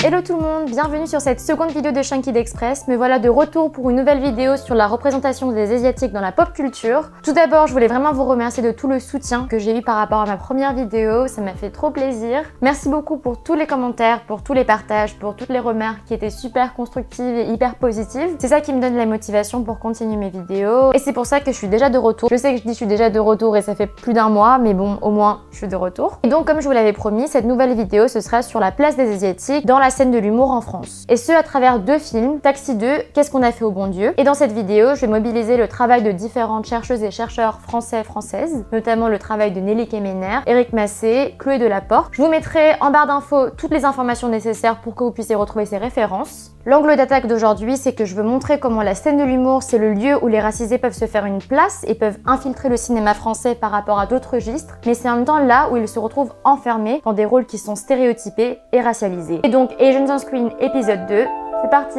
Hello tout le monde, bienvenue sur cette seconde vidéo de Chunky Express. Me voilà de retour pour une nouvelle vidéo sur la représentation des Asiatiques dans la pop culture. Tout d'abord, je voulais vraiment vous remercier de tout le soutien que j'ai eu par rapport à ma première vidéo, ça m'a fait trop plaisir. Merci beaucoup pour tous les commentaires, pour tous les partages, pour toutes les remarques qui étaient super constructives et hyper positives. C'est ça qui me donne la motivation pour continuer mes vidéos et c'est pour ça que je suis déjà de retour. Je sais que je dis je suis déjà de retour et ça fait plus d'un mois, mais bon, au moins je suis de retour. Et donc comme je vous l'avais promis, cette nouvelle vidéo ce sera sur la place des Asiatiques dans la scène de l'humour en France. Et ce à travers deux films, Taxi 2, Qu'est-ce qu'on a fait au bon Dieu. Et dans cette vidéo, je vais mobiliser le travail de différentes chercheuses et chercheurs françaises, notamment le travail de Nelly Kemener, Éric Massé, Chloé Delaporte. Je vous mettrai en barre d'infos toutes les informations nécessaires pour que vous puissiez retrouver ces références. L'angle d'attaque d'aujourd'hui, c'est que je veux montrer comment la scène de l'humour, c'est le lieu où les racisés peuvent se faire une place et peuvent infiltrer le cinéma français par rapport à d'autres registres, mais c'est en même temps là où ils se retrouvent enfermés dans des rôles qui sont stéréotypés et racialisés. Et donc Asians on Screen épisode 2, c'est parti!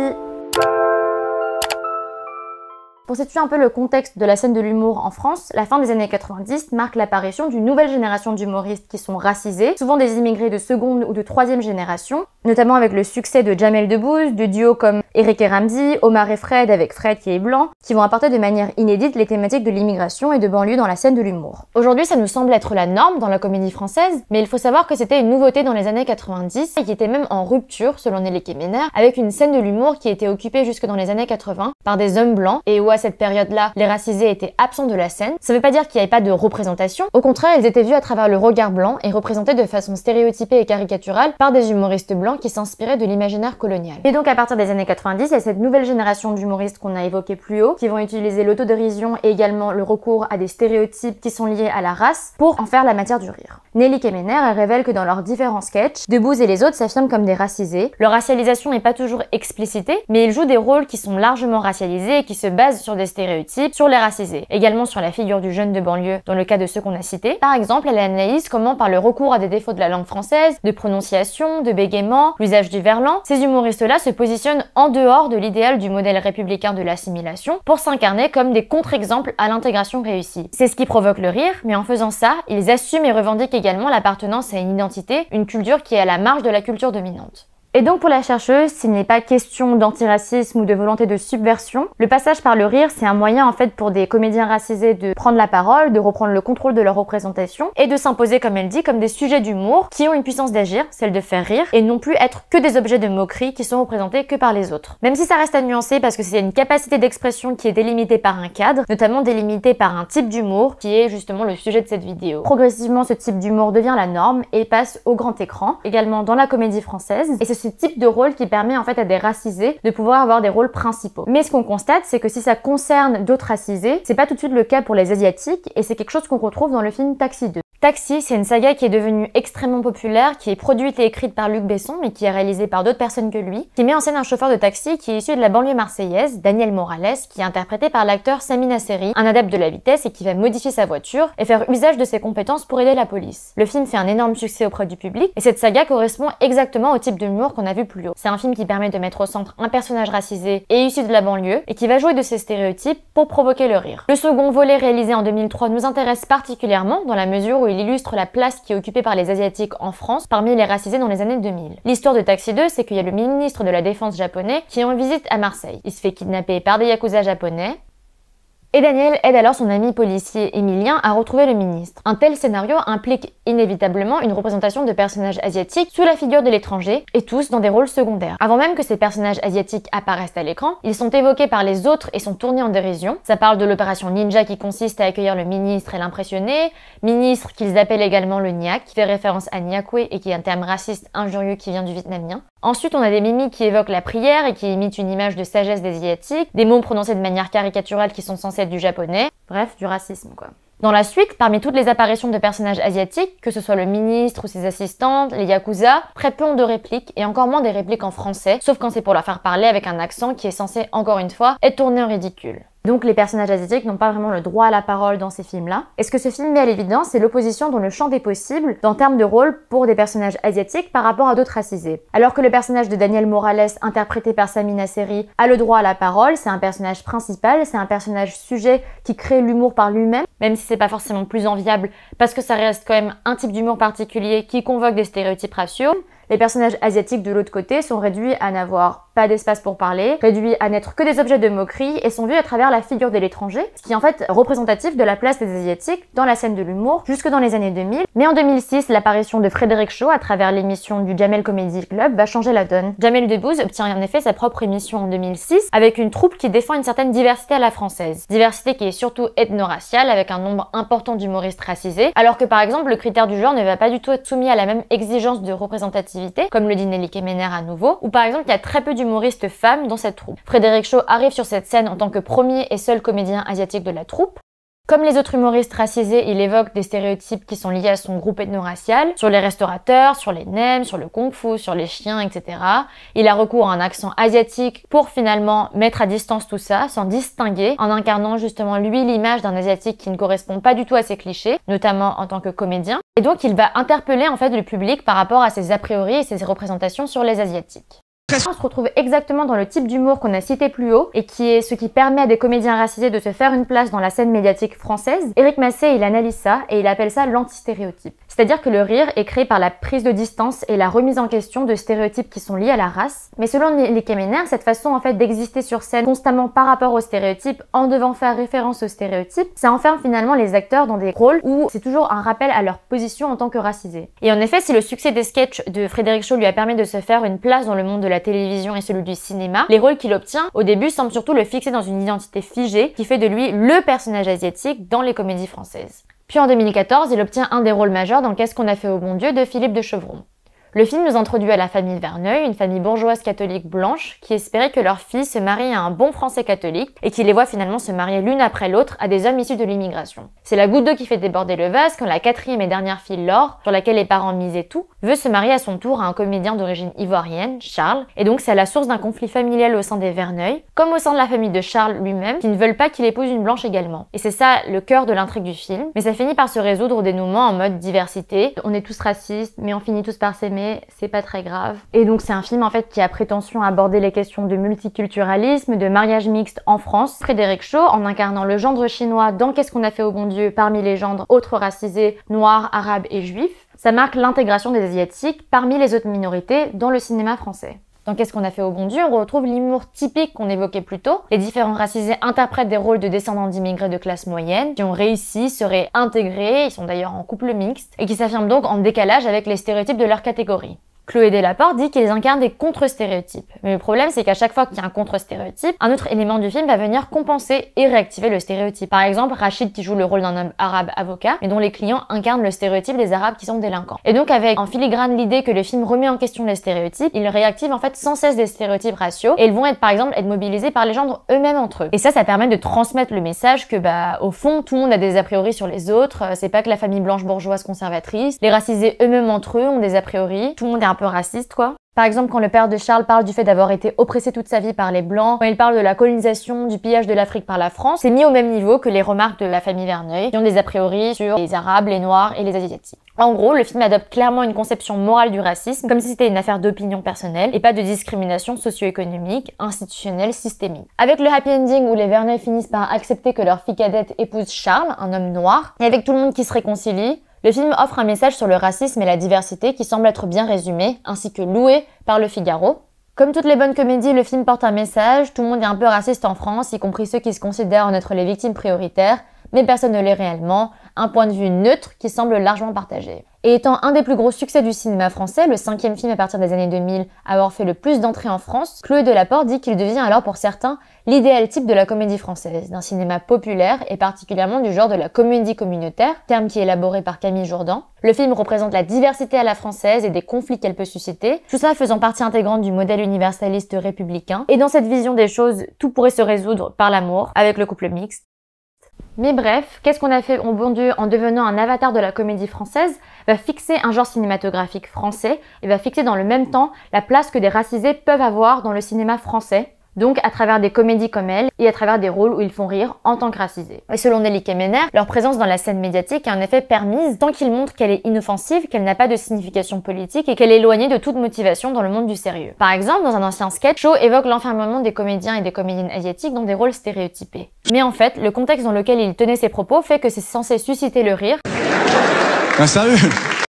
Pour situer un peu le contexte de la scène de l'humour en France, la fin des années 90 marque l'apparition d'une nouvelle génération d'humoristes qui sont racisés, souvent des immigrés de seconde ou de troisième génération, notamment avec le succès de Jamel Debbouze, de duos comme Eric et Ramzy, Omar et Fred avec Fred qui est blanc, qui vont apporter de manière inédite les thématiques de l'immigration et de banlieue dans la scène de l'humour. Aujourd'hui, ça nous semble être la norme dans la comédie française, mais il faut savoir que c'était une nouveauté dans les années 90 et qui était même en rupture, selon Nelly Kemener, avec une scène de l'humour qui était occupée jusque dans les années 80 par des hommes blancs et où à cette période-là, les racisés étaient absents de la scène. Ça veut pas dire qu'il n'y avait pas de représentation. Au contraire, ils étaient vus à travers le regard blanc et représentés de façon stéréotypée et caricaturale par des humoristes blancs qui s'inspiraient de l'imaginaire colonial. Et donc à partir des années 90, il y a cette nouvelle génération d'humoristes qu'on a évoqué plus haut, qui vont utiliser l'autodérision et également le recours à des stéréotypes qui sont liés à la race pour en faire la matière du rire. Nelly Kemener, elle révèle que dans leurs différents sketchs, Debbouze et les autres s'affirment comme des racisés. Leur racialisation n'est pas toujours explicitée, mais ils jouent des rôles qui sont largement racialisés et qui se basent sur des stéréotypes sur les racisés. Également sur la figure du jeune de banlieue dans le cas de ceux qu'on a cités. Par exemple, elle analyse comment par le recours à des défauts de la langue française, de prononciation, de bégaiement, l'usage du verlan, ces humoristes-là se positionnent en dehors de l'idéal du modèle républicain de l'assimilation pour s'incarner comme des contre-exemples à l'intégration réussie. C'est ce qui provoque le rire, mais en faisant ça, ils assument et revendiquent également l'appartenance à une identité, une culture qui est à la marge de la culture dominante. Et donc pour la chercheuse, s'il n'est pas question d'antiracisme ou de volonté de subversion, le passage par le rire, c'est un moyen en fait pour des comédiens racisés de prendre la parole, de reprendre le contrôle de leur représentation et de s'imposer, comme elle dit, comme des sujets d'humour qui ont une puissance d'agir, celle de faire rire, et non plus être que des objets de moquerie qui sont représentés que par les autres. Même si ça reste à nuancer parce que c'est une capacité d'expression qui est délimitée par un cadre, notamment délimitée par un type d'humour qui est justement le sujet de cette vidéo. Progressivement, ce type d'humour devient la norme et passe au grand écran, également dans la comédie française, et c'est ce type de rôle qui permet en fait à des racisés de pouvoir avoir des rôles principaux. Mais ce qu'on constate, c'est que si ça concerne d'autres racisés, c'est pas tout de suite le cas pour les asiatiques et c'est quelque chose qu'on retrouve dans le film Taxi 2. Taxi, c'est une saga qui est devenue extrêmement populaire, qui est produite et écrite par Luc Besson, mais qui est réalisée par d'autres personnes que lui, qui met en scène un chauffeur de taxi qui est issu de la banlieue marseillaise, Daniel Morales, qui est interprété par l'acteur Sami Nasseri, un adepte de la vitesse et qui va modifier sa voiture et faire usage de ses compétences pour aider la police. Le film fait un énorme succès auprès du public et cette saga correspond exactement au type d'humour qu'on a vu plus haut. C'est un film qui permet de mettre au centre un personnage racisé et issu de la banlieue et qui va jouer de ses stéréotypes pour provoquer le rire. Le second volet réalisé en 2003 nous intéresse particulièrement dans la mesure où il illustre la place qui est occupée par les Asiatiques en France parmi les racisés dans les années 2000. L'histoire de Taxi 2, c'est qu'il y a le ministre de la Défense japonais qui est en visite à Marseille. Il se fait kidnapper par des yakuza japonais. Et Daniel aide alors son ami policier Emilien à retrouver le ministre. Un tel scénario implique inévitablement une représentation de personnages asiatiques sous la figure de l'étranger, et tous dans des rôles secondaires. Avant même que ces personnages asiatiques apparaissent à l'écran, ils sont évoqués par les autres et sont tournés en dérision. Ça parle de l'opération Ninja qui consiste à accueillir le ministre et l'impressionner, ministre qu'ils appellent également le Nyak, qui fait référence à Nyakwe et qui est un terme raciste injurieux qui vient du vietnamien. Ensuite, on a des mimiques qui évoquent la prière et qui imitent une image de sagesse des Asiatiques, des mots prononcés de manière caricaturale qui sont censés être du japonais, bref, du racisme quoi. Dans la suite, parmi toutes les apparitions de personnages asiatiques, que ce soit le ministre ou ses assistantes, les yakuza, très peu ont de répliques et encore moins des répliques en français, sauf quand c'est pour leur faire parler avec un accent qui est censé, encore une fois, être tourné en ridicule. Donc les personnages asiatiques n'ont pas vraiment le droit à la parole dans ces films-là. Et ce que ce film met à l'évidence, c'est l'opposition dans le champ des possibles, en termes de rôle pour des personnages asiatiques par rapport à d'autres racisés. Alors que le personnage de Daniel Morales, interprété par Sami Nasseri, a le droit à la parole, c'est un personnage principal, c'est un personnage sujet qui crée l'humour par lui-même, même si c'est pas forcément plus enviable, parce que ça reste quand même un type d'humour particulier qui convoque des stéréotypes raciaux. Les personnages asiatiques de l'autre côté sont réduits à n'avoir pas d'espace pour parler, réduits à n'être que des objets de moquerie et sont vus à travers la figure de l'étranger, ce qui est en fait représentatif de la place des Asiatiques dans la scène de l'humour jusque dans les années 2000. Mais en 2006, l'apparition de Frédéric Shaw à travers l'émission du Jamel Comedy Club va changer la donne. Jamel Debbouze obtient en effet sa propre émission en 2006 avec une troupe qui défend une certaine diversité à la française. Diversité qui est surtout ethno-raciale avec un nombre important d'humoristes racisés, alors que par exemple le critère du genre ne va pas du tout être soumis à la même exigence de représentativité, comme le dit Nelly Kemener à nouveau, ou par exemple il y a très peu d'humoristes femmes dans cette troupe. Frédéric Shaw arrive sur cette scène en tant que premier et seul comédien asiatique de la troupe. Comme les autres humoristes racisés, il évoque des stéréotypes qui sont liés à son groupe ethno-racial, sur les restaurateurs, sur les nems, sur le kung-fu, sur les chiens, etc. Il a recours à un accent asiatique pour finalement mettre à distance tout ça, s'en distinguer, en incarnant justement lui l'image d'un asiatique qui ne correspond pas du tout à ses clichés, notamment en tant que comédien. Et donc il va interpeller en fait le public par rapport à ses a priori et ses représentations sur les asiatiques. On se retrouve exactement dans le type d'humour qu'on a cité plus haut et qui est ce qui permet à des comédiens racisés de se faire une place dans la scène médiatique française. Éric Massé, il analyse ça et il appelle ça l'anti-stéréotype. C'est-à-dire que le rire est créé par la prise de distance et la remise en question de stéréotypes qui sont liés à la race. Mais selon les Kemener, cette façon en fait d'exister sur scène constamment par rapport aux stéréotypes en devant faire référence aux stéréotypes, ça enferme finalement les acteurs dans des rôles où c'est toujours un rappel à leur position en tant que racisés. Et en effet, si le succès des sketchs de Frédéric Shaw lui a permis de se faire une place dans le monde de la télévision et celui du cinéma, les rôles qu'il obtient au début semblent surtout le fixer dans une identité figée qui fait de lui le personnage asiatique dans les comédies françaises. Puis en 2014, il obtient un des rôles majeurs dans Qu'est-ce qu'on a fait au bon Dieu de Philippe de Chevron. Le film nous introduit à la famille Verneuil, une famille bourgeoise catholique blanche qui espérait que leur fille se marie à un bon français catholique et qui les voit finalement se marier l'une après l'autre à des hommes issus de l'immigration. C'est la goutte d'eau qui fait déborder le vase quand la quatrième et dernière fille Laure, sur laquelle les parents misaient tout, veut se marier à son tour à un comédien d'origine ivoirienne, Charles, et donc c'est à la source d'un conflit familial au sein des Verneuil, comme au sein de la famille de Charles lui-même, qui ne veulent pas qu'il épouse une blanche également. Et c'est ça le cœur de l'intrigue du film, mais ça finit par se résoudre au dénouement en mode diversité. On est tous racistes, mais on finit tous par s'aimer, c'est pas très grave. Et donc c'est un film en fait qui a prétention à aborder les questions de multiculturalisme, de mariage mixte en France. Frédéric Shaw, en incarnant le gendre chinois dans Qu'est-ce qu'on a fait au bon Dieu parmi les gendres autres racisés, noirs, arabes et juifs, ça marque l'intégration des Asiatiques parmi les autres minorités dans le cinéma français. Dans Qu'est-ce qu'on a fait au bon Dieu, on retrouve l'humour typique qu'on évoquait plus tôt. Les différents racisés interprètent des rôles de descendants d'immigrés de classe moyenne, qui ont réussi, seraient intégrés, ils sont d'ailleurs en couple mixte, et qui s'affirment donc en décalage avec les stéréotypes de leur catégorie. Chloé Delaporte dit qu'ils incarnent des contre-stéréotypes. Mais le problème, c'est qu'à chaque fois qu'il y a un contre-stéréotype, un autre élément du film va venir compenser et réactiver le stéréotype. Par exemple, Rachid qui joue le rôle d'un homme arabe avocat, mais dont les clients incarnent le stéréotype des arabes qui sont délinquants. Et donc avec en filigrane l'idée que le film remet en question les stéréotypes, il réactive en fait sans cesse des stéréotypes raciaux, et ils vont être par exemple mobilisés par les gendres eux-mêmes entre eux. Et ça permet de transmettre le message que au fond, tout le monde a des a priori sur les autres, c'est pas que la famille blanche bourgeoise conservatrice, les racisés eux-mêmes entre eux ont des a priori, tout le monde est un peu raciste quoi. Par exemple, quand le père de Charles parle du fait d'avoir été oppressé toute sa vie par les Blancs, quand il parle de la colonisation, du pillage de l'Afrique par la France, c'est mis au même niveau que les remarques de la famille Verneuil, qui ont des a priori sur les Arabes, les Noirs et les Asiatiques. En gros, le film adopte clairement une conception morale du racisme, comme si c'était une affaire d'opinion personnelle, et pas de discrimination socio-économique, institutionnelle, systémique. Avec le happy ending où les Verneuil finissent par accepter que leur fille cadette épouse Charles, un homme noir, et avec tout le monde qui se réconcilie, le film offre un message sur le racisme et la diversité qui semble être bien résumé, ainsi que loué par Le Figaro. Comme toutes les bonnes comédies, le film porte un message, tout le monde est un peu raciste en France, y compris ceux qui se considèrent en être les victimes prioritaires, mais personne ne l'est réellement, un point de vue neutre qui semble largement partagé. Et étant un des plus gros succès du cinéma français, le 5e film à partir des années 2000 à avoir fait le plus d'entrées en France, Chloé Delaporte dit qu'il devient alors pour certains l'idéal type de la comédie française, d'un cinéma populaire et particulièrement du genre de la comédie communautaire, terme qui est élaboré par Camille Jourdan. Le film représente la diversité à la française et des conflits qu'elle peut susciter, tout ça faisant partie intégrante du modèle universaliste républicain. Et dans cette vision des choses, tout pourrait se résoudre par l'amour, avec le couple mixte. Mais bref, Qu'est-ce qu'on a fait au bon Dieu en devenant un avatar de la comédie française va fixer un genre cinématographique français et va fixer dans le même temps la place que des racisés peuvent avoir dans le cinéma français, donc à travers des comédies comme elle et à travers des rôles où ils font rire en tant que racisés. Et selon Nelly Kemener, leur présence dans la scène médiatique est en effet permise tant qu'ils montrent qu'elle est inoffensive, qu'elle n'a pas de signification politique et qu'elle est éloignée de toute motivation dans le monde du sérieux. Par exemple, dans un ancien sketch, Shaw évoque l'enfermement des comédiens et des comédiennes asiatiques dans des rôles stéréotypés. Mais en fait, le contexte dans lequel il tenait ses propos fait que c'est censé susciter le rire. Ah, sérieux ?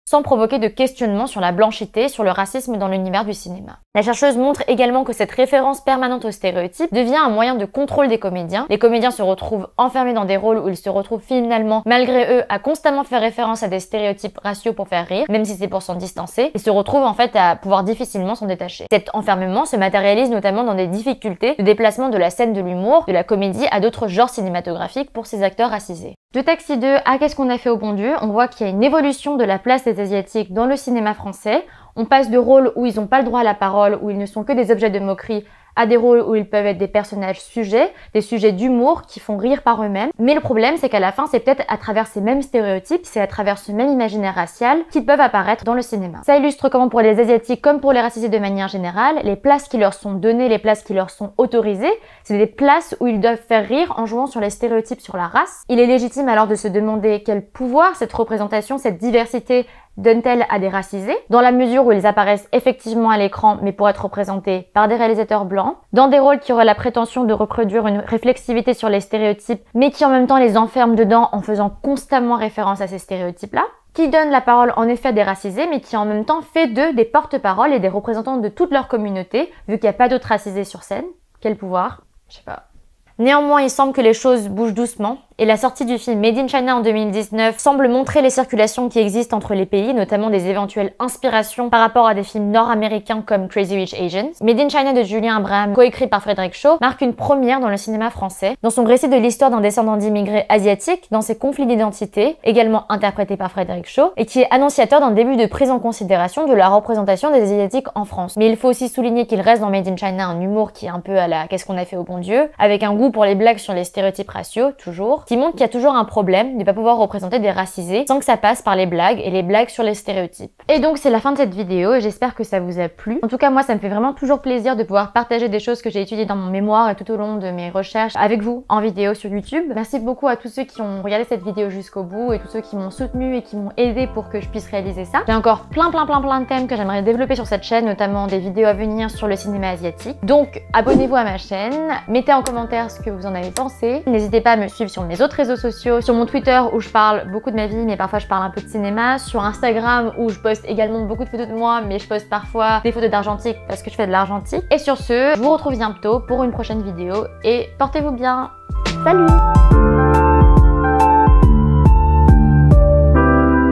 sans provoquer de questionnement sur la blanchité, sur le racisme dans l'univers du cinéma. La chercheuse montre également que cette référence permanente aux stéréotypes devient un moyen de contrôle des comédiens. Les comédiens se retrouvent enfermés dans des rôles où ils se retrouvent finalement, malgré eux, à constamment faire référence à des stéréotypes raciaux pour faire rire, même si c'est pour s'en distancer, et se retrouvent en fait à pouvoir difficilement s'en détacher. Cet enfermement se matérialise notamment dans des difficultés de déplacement de la scène de l'humour, de la comédie à d'autres genres cinématographiques pour ces acteurs racisés. De Taxi 2 à Qu'est-ce qu'on a fait au bon Dieu, on voit qu'il y a une évolution de la place des Asiatiques dans le cinéma français. On passe de rôles où ils n'ont pas le droit à la parole, où ils ne sont que des objets de moquerie, à des rôles où ils peuvent être des personnages sujets, des sujets d'humour qui font rire par eux-mêmes. Mais le problème, c'est qu'à la fin, c'est peut-être à travers ces mêmes stéréotypes, c'est à travers ce même imaginaire racial qu'ils peuvent apparaître dans le cinéma. Ça illustre comment pour les Asiatiques, comme pour les racisés de manière générale, les places qui leur sont données, les places qui leur sont autorisées, c'est des places où ils doivent faire rire en jouant sur les stéréotypes sur la race. Il est légitime alors de se demander quel pouvoir cette représentation, cette diversité donne-t-elle à des racisés, dans la mesure où ils apparaissent effectivement à l'écran mais pour être représentés par des réalisateurs blancs, dans des rôles qui auraient la prétention de reproduire une réflexivité sur les stéréotypes mais qui en même temps les enferment dedans en faisant constamment référence à ces stéréotypes-là, qui donne la parole en effet à des racisés mais qui en même temps fait d'eux des porte-paroles et des représentants de toute leur communauté, vu qu'il n'y a pas d'autres racisés sur scène. Quel pouvoir? Je sais pas. Néanmoins, il semble que les choses bougent doucement, et la sortie du film Made in China en 2019 semble montrer les circulations qui existent entre les pays, notamment des éventuelles inspirations par rapport à des films nord-américains comme Crazy Rich Asians. Made in China de Julien Abraham, coécrit par Frédéric Shaw, marque une première dans le cinéma français. Dans son récit de l'histoire d'un descendant d'immigrés asiatiques, dans ses conflits d'identité, également interprété par Frédéric Shaw, et qui est annonciateur d'un début de prise en considération de la représentation des Asiatiques en France. Mais il faut aussi souligner qu'il reste dans Made in China un humour qui est un peu à la Qu'est-ce qu'on a fait au bon Dieu, avec un goût pour les blagues sur les stéréotypes raciaux, toujours, qui montre qu'il y a toujours un problème de ne pas pouvoir représenter des racisés sans que ça passe par les blagues et les blagues sur les stéréotypes. Et donc c'est la fin de cette vidéo et j'espère que ça vous a plu. En tout cas moi ça me fait vraiment toujours plaisir de pouvoir partager des choses que j'ai étudiées dans mon mémoire et tout au long de mes recherches avec vous en vidéo sur YouTube. Merci beaucoup à tous ceux qui ont regardé cette vidéo jusqu'au bout et tous ceux qui m'ont soutenu et qui m'ont aidé pour que je puisse réaliser ça. J'ai encore plein de thèmes que j'aimerais développer sur cette chaîne, notamment des vidéos à venir sur le cinéma asiatique. Donc abonnez-vous à ma chaîne, mettez en commentaire ce que vous en avez pensé. N'hésitez pas à me suivre sur mes autres réseaux sociaux, sur mon Twitter où je parle beaucoup de ma vie mais parfois je parle un peu de cinéma, sur Instagram où je poste également beaucoup de photos de moi mais je poste parfois des photos d'argentique parce que je fais de l'argentique. Et sur ce, je vous retrouve bientôt pour une prochaine vidéo et portez-vous bien. Salut!